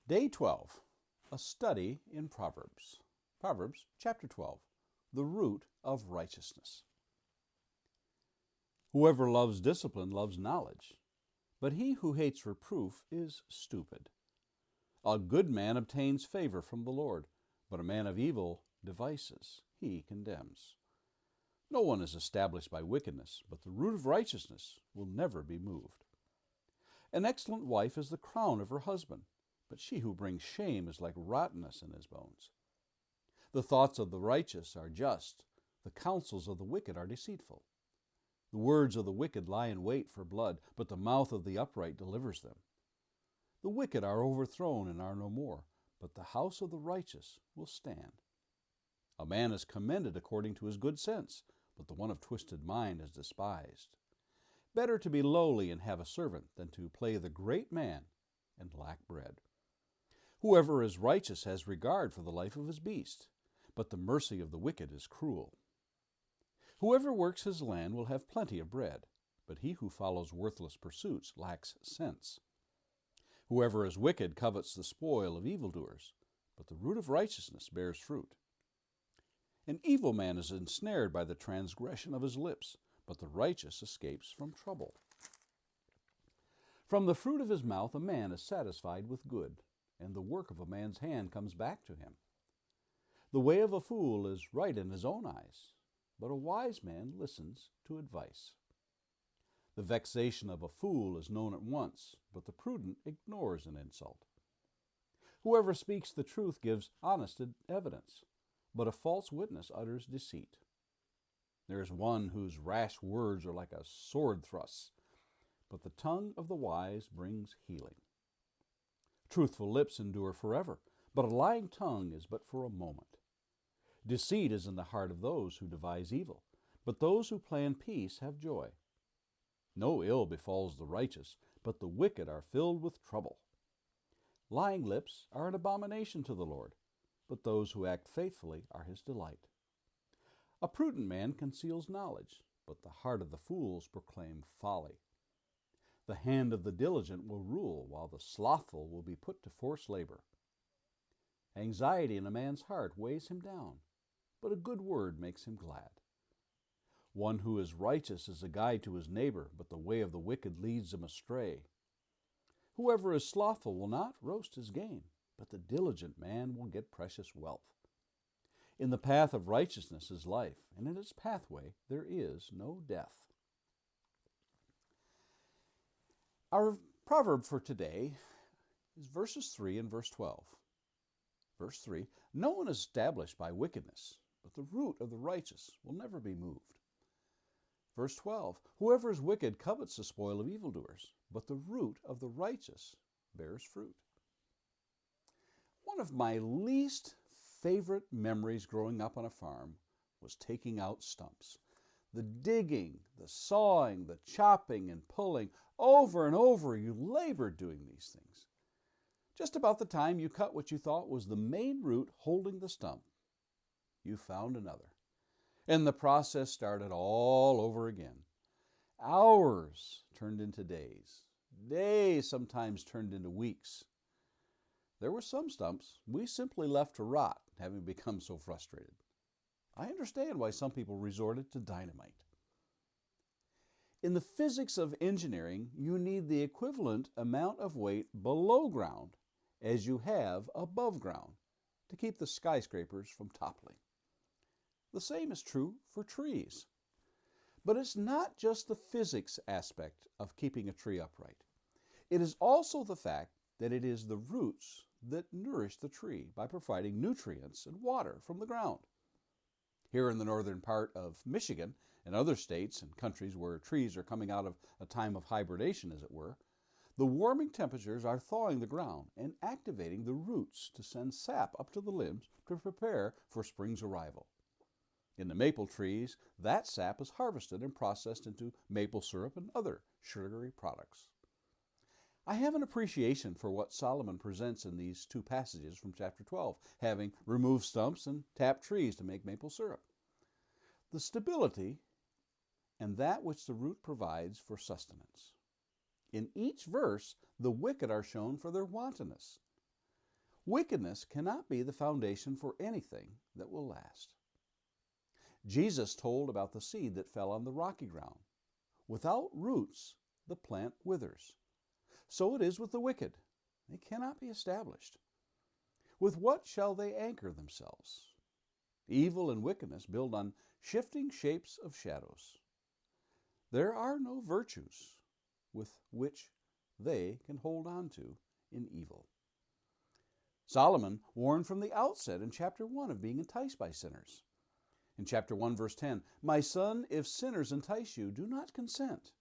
Day 12, a study in Proverbs. Proverbs chapter 12, the root of righteousness. Whoever loves discipline loves knowledge, but he who hates reproof is stupid. A good man obtains favor from the Lord, but a man of evil devices he condemns. No one is established by wickedness, but the root of righteousness will never be moved. An excellent wife is the crown of her husband, but she who brings shame is like rottenness in his bones. The thoughts of the righteous are just, the counsels of the wicked are deceitful. The words of the wicked lie in wait for blood, but the mouth of the upright delivers them. The wicked are overthrown and are no more, but the house of the righteous will stand. A man is commended according to his good sense, but the one of twisted mind is despised. Better to be lowly and have a servant than to play the great man and lack bread. Whoever is righteous has regard for the life of his beast, but the mercy of the wicked is cruel. Whoever works his land will have plenty of bread, but he who follows worthless pursuits lacks sense. Whoever is wicked covets the spoil of evildoers, but the root of righteousness bears fruit. An evil man is ensnared by the transgression of his lips, but the righteous escapes from trouble. From the fruit of his mouth a man is satisfied with good, and the work of a man's hand comes back to him. The way of a fool is right in his own eyes, but a wise man listens to advice. The vexation of a fool is known at once, but the prudent ignores an insult. Whoever speaks the truth gives honest evidence, but a false witness utters deceit. There is one whose rash words are like a sword thrust, but the tongue of the wise brings healing. Truthful lips endure forever, but a lying tongue is but for a moment. Deceit is in the heart of those who devise evil, but those who plan peace have joy. No ill befalls the righteous, but the wicked are filled with trouble. Lying lips are an abomination to the Lord, but those who act faithfully are his delight. A prudent man conceals knowledge, but the heart of the fools proclaim folly. The hand of the diligent will rule, while the slothful will be put to forced labor. Anxiety in a man's heart weighs him down, but a good word makes him glad. One who is righteous is a guide to his neighbor, but the way of the wicked leads him astray. Whoever is slothful will not roast his game, but the diligent man will get precious wealth. In the path of righteousness is life, and in its pathway there is no death. Our proverb for today is verses 3 and verse 12. Verse 3, no one is established by wickedness, but the root of the righteous will never be moved. Verse 12, whoever is wicked covets the spoil of evildoers, but the root of the righteous bears fruit. One of my least favorite memories growing up on a farm was taking out stumps. The digging, the sawing, the chopping and pulling, over and over you labored doing these things. Just about the time you cut what you thought was the main root holding the stump, you found another. And the process started all over again. Hours turned into days. Days sometimes turned into weeks. There were some stumps we simply left to rot, having become so frustrated. I understand why some people resorted to dynamite. In the physics of engineering, you need the equivalent amount of weight below ground as you have above ground to keep the skyscrapers from toppling. The same is true for trees. But it's not just the physics aspect of keeping a tree upright. It is also the fact that it is the roots that nourish the tree by providing nutrients and water from the ground. Here in the northern part of Michigan and other states and countries where trees are coming out of a time of hibernation, as it were, the warming temperatures are thawing the ground and activating the roots to send sap up to the limbs to prepare for spring's arrival. In the maple trees, that sap is harvested and processed into maple syrup and other sugary products. I have an appreciation for what Solomon presents in these two passages from chapter 12, having removed stumps and tapped trees to make maple syrup. The stability and that which the root provides for sustenance. In each verse, the wicked are shown for their wantonness. Wickedness cannot be the foundation for anything that will last. Jesus told about the seed that fell on the rocky ground. Without roots, the plant withers. So it is with the wicked. They cannot be established. With what shall they anchor themselves? Evil and wickedness build on shifting shapes of shadows. There are no virtues with which they can hold on to in evil. Solomon warned from the outset in chapter 1 of being enticed by sinners. In chapter 1, verse 10, "My son, if sinners entice you, do not consent."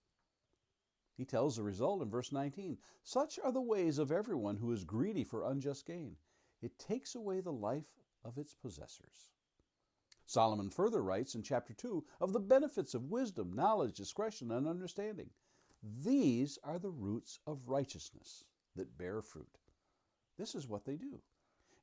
He tells the result in verse 19, "Such are the ways of everyone who is greedy for unjust gain. It takes away the life of its possessors." Solomon further writes in chapter 2 of the benefits of wisdom, knowledge, discretion, and understanding. These are the roots of righteousness that bear fruit. This is what they do.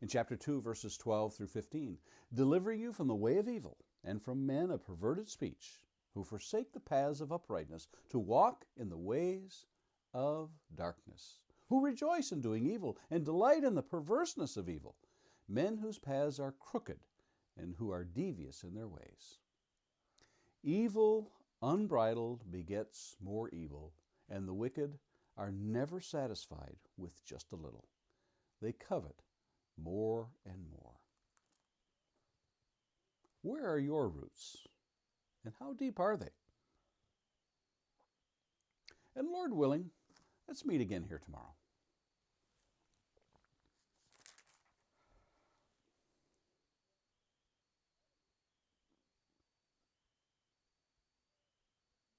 In chapter 2, verses 12 through 15, "Delivering you from the way of evil and from men of perverted speech, who forsake the paths of uprightness, to walk in the ways of darkness, who rejoice in doing evil and delight in the perverseness of evil, men whose paths are crooked and who are devious in their ways." Evil unbridled begets more evil, and the wicked are never satisfied with just a little. They covet more and more. Where are your roots, and how deep are they? And Lord willing, let's meet again here tomorrow.